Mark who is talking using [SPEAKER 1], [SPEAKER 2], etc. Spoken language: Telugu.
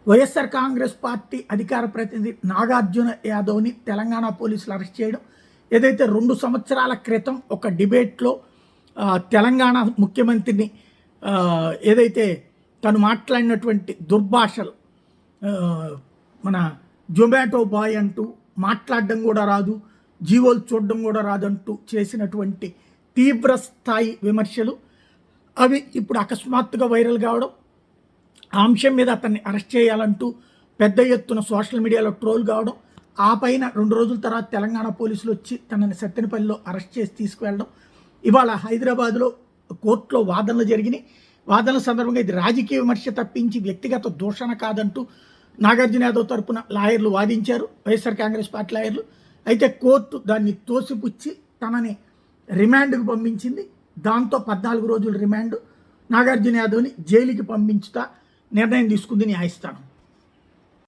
[SPEAKER 1] వైఎస్ఆర్ కాంగ్రెస్ పార్టీ అధికార ప్రతినిధి నాగార్జున యాదవ్ని తెలంగాణ పోలీసులు అరెస్ట్ చేయడం, ఏదైతే 2 సంవత్సరాల క్రితం ఒక డిబేట్లో తెలంగాణ ముఖ్యమంత్రిని ఏదైతే తను మాట్లాడినటువంటి దుర్భాషలు, మన జొమాటో బాయ్ అంటూ మాట్లాడడం కూడా రాదు, జీవోలు చూడడం కూడా రాదంటూ చేసినటువంటి తీవ్ర స్థాయి విమర్శలు అవి ఇప్పుడు అకస్మాత్తుగా వైరల్ కావడం, ఆ అంశం మీద అతన్ని అరెస్ట్ చేయాలంటూ పెద్ద ఎత్తున సోషల్ మీడియాలో ట్రోల్ కావడం, ఆ పైన 2 రోజుల తర్వాత తెలంగాణ పోలీసులు వచ్చి తనని సత్తెనపల్లిలో అరెస్ట్ చేసి తీసుకువెళ్ళడం, ఇవాళ హైదరాబాద్లో కోర్టులో వాదనలు జరిగినాయి. వాదనల సందర్భంగా ఇది రాజకీయ విమర్శ తప్పించి వ్యక్తిగత దూషణ కాదంటూ నాగార్జున యాదవ్ తరపున లాయర్లు వాదించారు, వైఎస్ఆర్ కాంగ్రెస్ పార్టీ లాయర్లు. అయితే కోర్టు దాన్ని తోసిపుచ్చి తనని రిమాండ్కు పంపించింది. దాంతో 14 రోజుల రిమాండ్, నాగార్జున యాదవ్ని జైలుకి పంపించుతా నిర్ణయం తీసుకుంది న్యాయస్థానం.